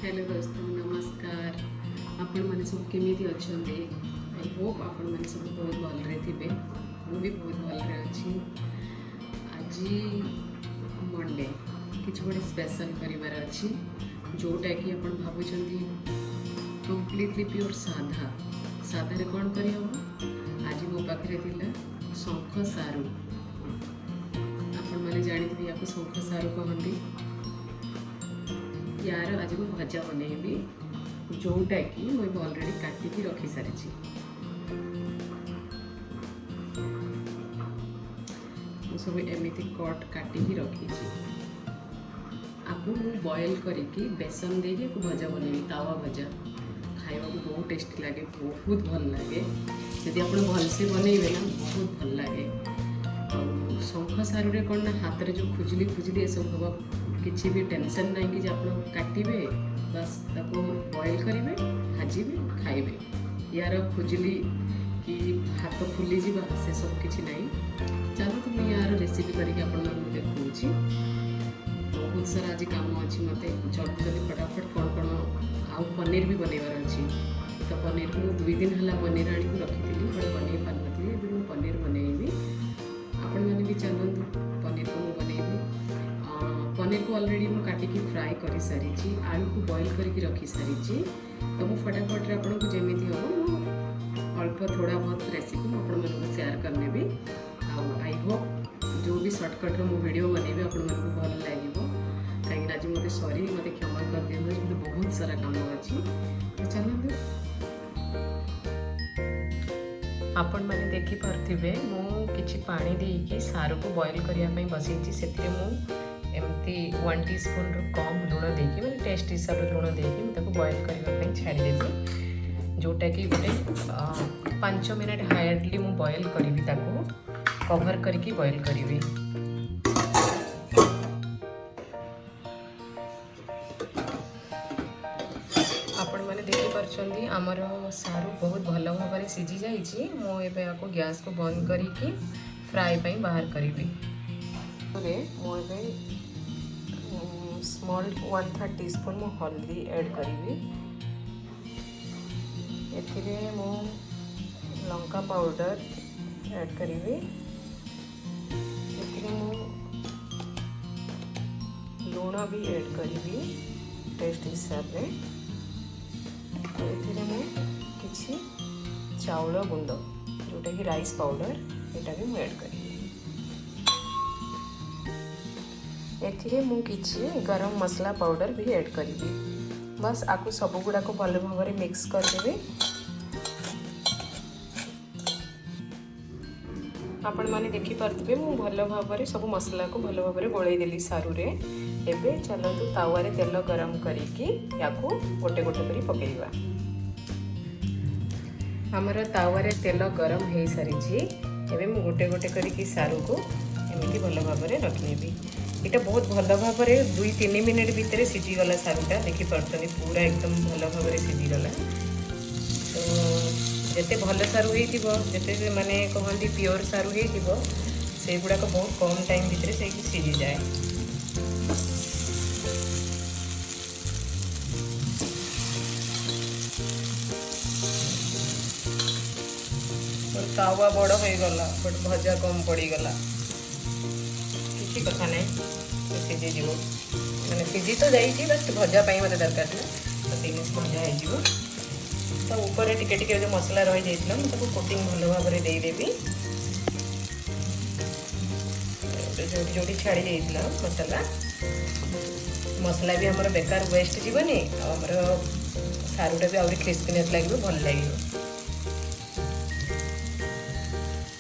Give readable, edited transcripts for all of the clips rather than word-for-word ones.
Hello दोस्तों नमस्कार। आपण मैंने सब केमी अच्छा आई होप आपण मैंने सब बहुत भलरे थे। मुझे बहुत भलरे अच्छी। आज मंडे किसी गोटे स्पेशल करार अच्छी जोटा कि आप भावुं कम्प्लीटली प्योर साधा साधारे कौन कर आज मो पाखे शंख सारू। आपण मैंने जानी या शंख सारू कहती। यार आज मैं भजा बनैबी जोटा कि मुझे अलरेडी काटिकी रखी सारी। सब एमती कट काटिकी रखी आपको मुझे बॉयल करके बेसन देके भजा बनैबी तावा भजा खावा को बहुत टेस्टी लगे बहुत भल लगे यदि आप भलसे बनइबे ना बहुत भल लगे। शंख सारू कौन ना हाथ में जो खुजली खुजली ये सब हम किसी भी टेंशन नहीं कि आप काटिबे बस ताको बॉयल करेंगे भाजबे खाइबे यार खुजली कि हाथ फुली जा से सब किसी नहीं। चलो तो मुझे यार रेसिपी करके देखा बहुत सारा आज कम अच्छी मत जल्दी जल्दी फटाफट कौन कौन आउ पनीर भी बनइबार अच्छी। तो पनीर को 2 दिन है पनीर आनी रखी बट बनई पार नी मुझे पनीर बनइबी आपण मैंने भी चलतु पनीर को मुझे बनइबी। पनीर को ऑलरेडी मुझे काटिकी फ्राए कर सारी आलू को बॉयल करके रखी सारी। तो मुझे फटाफट आपको जमी हम अल्प थोड़ा बहुत रेसिपी आपको शेयर करने भी आई होप जो भी सर्टकट्रे मो वीडियो बनइबी आपको भल लगे कहीं आज मत सॉरी मत क्षमा कर दिखाँ मत बहुत सारा काम अच्छी। तो चलते आपण मैंने देखिपे मुझे पानी देकी सारू को बॉयल करने बसई से एमती 1 टीस्पून कम लुण देकी मैंने टेस्ट हिसाब से लुण देकी बॉयल करने छाड़देवी जोटा कि गोटे 5 मिनट हार्डली मु बॉयल करी कवर करके बॉयल करी। आपण मैंने देखिपी आमर सारू बहुत भल भाव सीझी जाइए मुझे आपको गैस को बंद करके फ्राए बाहर करी। मुझे स्मॉल 1/3 टीस्पून मु हल्दी ऐड करी एथिरे मु लंका पाउडर ऐड करी एथिरे मु लूण भी ऐड करी टेस्ट हिसाब से। एथिरे मु किछि चाउल गुंड जोटा कि राइस पाउडर एटा भी मु ऐड करी एथिरे मु किछि गरम मसला पाउडर भी ऐड करी। बस आपको सब गुड़ा को भल भाव में मिक्स करदेवे। आपण मैंने देखिपे मु भल भाव में सब मसला को भल भाव में गोलई देली सारू रे। एबे चलतु तावारे तेल गरम करिकी याकू गोटे गोटे करी पकेइबा। हमर तावारे तेल गरम हो सारी एबे मु गोटे गोटे करिकी सारू को एमती भल भाव में रखनेबी। ये बहुत भल भाव में 2-3 मिनट भितर सीझीगला सारूटा देखिपे पूरा एकदम भल भाव में सीझीगला। तो जिते भल सारू होते माने कहती प्योर सारू से गुड़ाक बहुत कम टाइम भितर से सीझी जाए। तावा बड़ हो गला बट भजा कम पड़गला किसी कथा नहीं सीझीज मैंने सीझी तो जाइए बस भजा मत दरकार था तो तीन भजा हो। तो ऊपर टिके टिके जो मसला रही जाइए मुझे कोटिंग भल भाव में देदेवी जो छाड़ी जाइए मसला मसला भी आमर बेकार वेस्ट जीवनी आमर सारूटा भी आहरी क्रिस्पीनेस लगे भल लगे।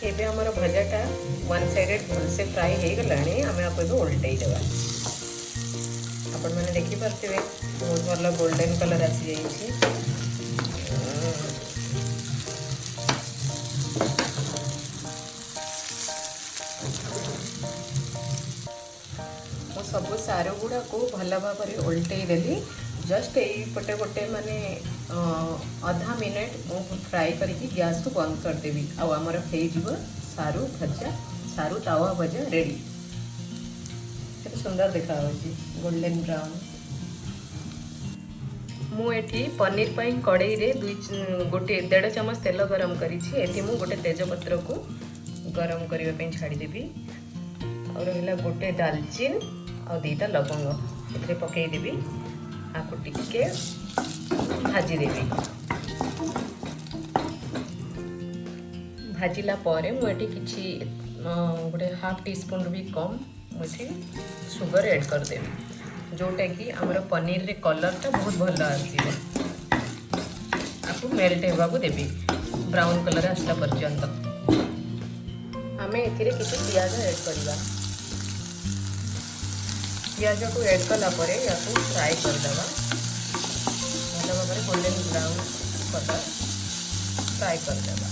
एबे हमर भजाटा 1 साइडेड भलसे फ्राए हो गला आम आपको ओल्टाई देवा। आपण मैंने देखिपे बहुत भल गोल्डन कलर आसी जाइए। मु सब सारू गुड़ा को भल भाव में ओल्टाई देली जस्ट यहीपटे गोटे माने आधा मिनट फ्राए करके गैस को बंद करदेवी आमर हो सारू भजा सारू तावा भजा रेडी। सुंदर देखा गोल्डन ब्राउन मुझे पनीर पर कड़ई रे गोटे 1.5 चामच तेल गरम करी गोटे तेजपत्र को गरम करने छाड़देवी और रहा गोटे दालचीन और 2टा लवंग ए पकईदेवी आपको टिके भाजीदेवी भाजिला मुझे किसी गोटे हाफ टी स्पून भी कम मुझे सुगर ऐड करदेवी जोटा कि आमर पनीर रे कलरटा बहुत भल आसो आपको मेल्ट होगा देवी ब्राउन कलर आसला पर्यंत आम ए किसी पियाज ऐड करवा पियाज को ऐड कलापर या फ्राए करदेवा भल भाव में गोल्डन ब्राउन कलर फ्राए करदेवा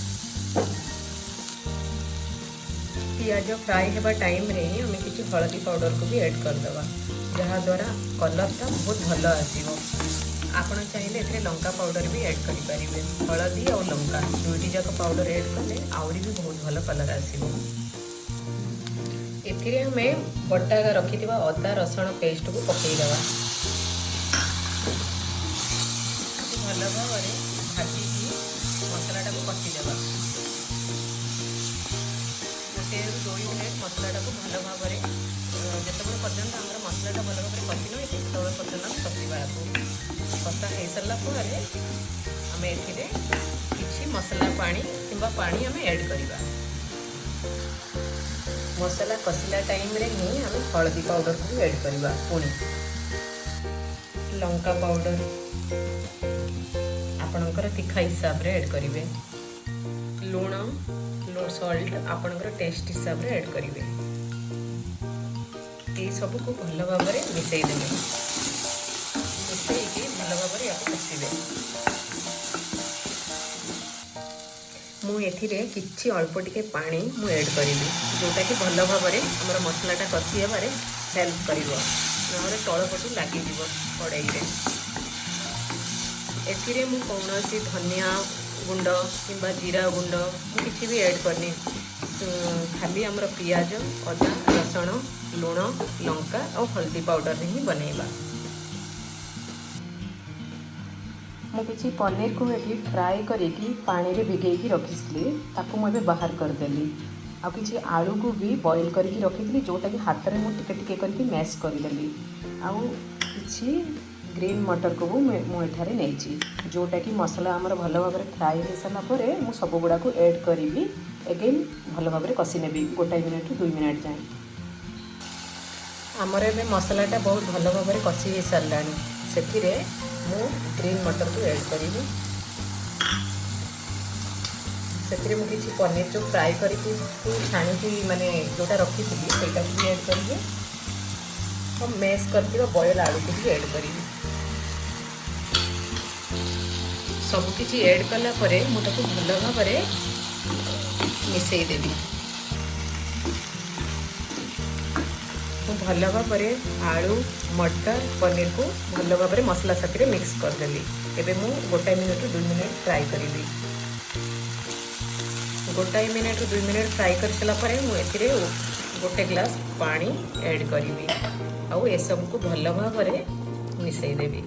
पियाज फ्राए होगा टाइम रे ही आम किसी हलदी पाउडर को भी ऐड करदेवा जहाँद्वारा कलरटा बहुत भल आसो आपड़ चाहिए ए लंका पाउडर भी ऐड करेंगे हलदी और लंका दुईटी जाक पाउडर ऐड कले आहरी भी बहुत भल कलर आसो ए बटा रखि अदा रसुण पेस्ट को पकईदेवा भल भाव में भाजिकी मसलाटा को कषिदेवा 1-2 मिनट मसलाटा को भल भाव में जिते पर्यटन आम मसलाटा भल भाव में कषि न तब पर्यटन कषा कषा हो सारापर आम ए मसला पानी कि पानी आम ऐड करवा मसला कषिला टाइम रे ही आम हलदी पाउडर को भी ऐड करवा पुणी लंका पाउडर आपणकर तीखा हिसाब रे ऐड करेंगे लुण सॉल्ट आपणकर टेस्ट हिसाब रे ऐड करेंगे ये सब को भल भाव में मिसईदेवे मिसईकी भल भाव में या कषिबे मुझे किसी अल्प टिके पानी मु ऐड करी जोटा कि भल भाव में आम मसलाटा कषि होबार हेल्प कर तलपटू लगे कड़ई ए कौन धनिया गुंड कि जीरा गुंड किसी भी ऐड करनी खाली आमर पियाज अदा रसुण लुण लंका और हल्दी पाउडर ही बनैबा मुझे पनीर को ये फ्राए करी पानी रे भिगेकी रखी मुझे बाहर करदेली आ कि आलू को भी बॉईल करके रखी जोटा कि हाथ में मुझे टिके करके मैश करदेली आउ कि ग्रीन मटर को मुझे नहीं जोटा कि मसला आमर भल भाव में फ्राए हो सारापर मुझ सब गुड़ा को ऐड करी एगेन भल भाव में कषि नेबी 1 मिनट 2 मिनट जाए आमर ए मसलाटा बहुत भल भाव में कषि हो सारा से मु ग्रीन मटर को ऐड करी से मुझे पनीर जो फ्राए करके छाणी माने जोटा रखी थी सेटा भी ऐड करेंगे और मैश करके बॉयल आलू को भी ऐड करी सबकि ऐड कलापर मुझे भल भाव में मिसईदेवी भल भाव में आलू मटर पनीर को भल भाव में मसला साथी मिक्स करदेली एवं मु 1 मिनट 2 मिनट फ्राए करी 1 मिनट 2 मिनट फ्राए कर सारापर मुझे 1 ग्लास पानी ऐड करी आउ ए सब को भल भाव में मिसईदेवी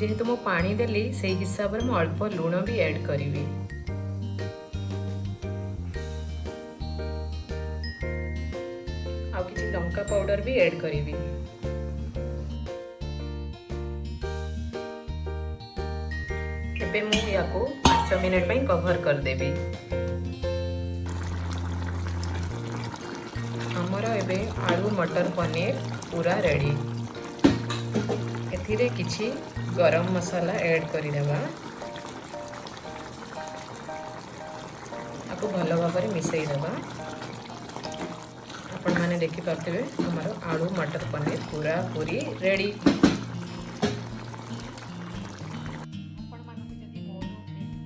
जेहेतु मु पानी देली से हिसाब से अल्प लुण भी ऐड करी आ कि लंका पाउडर भी ऐड करी मु या 5 मिनट पे कवर कर देबी हमर एबे आलू मटर पनीर पूरा रेडी एथिरे किछि गरम मसाला ऐड करदेवा आपको भल भाव में मिसईदेवा आपण मैंने देखिपे हमार आलू मटर पनीर पूरा पूरी रेडी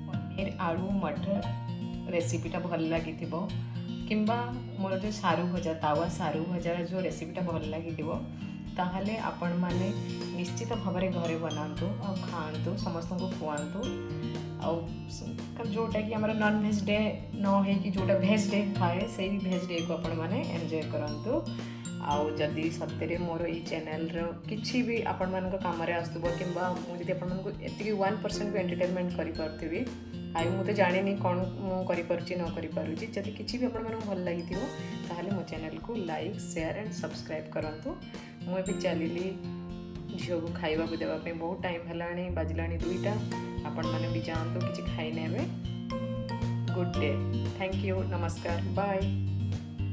पनीर आलू मटर रेसिपीटा भल लगी किंबा मोर जो सारू भजा तावा सारू भजा जो रेसिपीटा भल लगी ताहले आपण माने निश्चित भाव में घरे बनातु आ खातु समस्त को खुआतु आ जोटा कि आमर नॉन भेज डे न हो कि जोटा भेज डे थाए से भेज डे को आपण माने एंजॉय करंतु आउ जदि सत्य मोर ये चैनल किसी भी आपण मान कम आसुब कि मुझे आपण मानक एति 1% भी एंटरटेनमेंट करी आई मुझे जानी कौन मुझे न करी जदि किसी भी आपण भल लगी मो चैनल को लाइक शेयर एंड सब्सक्राइब करूँ। मुझे चलिली झील को खाइबा देवाई बहुत टाइम है बाजिला 2टा आपण मैंने भी जातु कि खाई ने गुड डे थैंक यू नमस्कार बाय।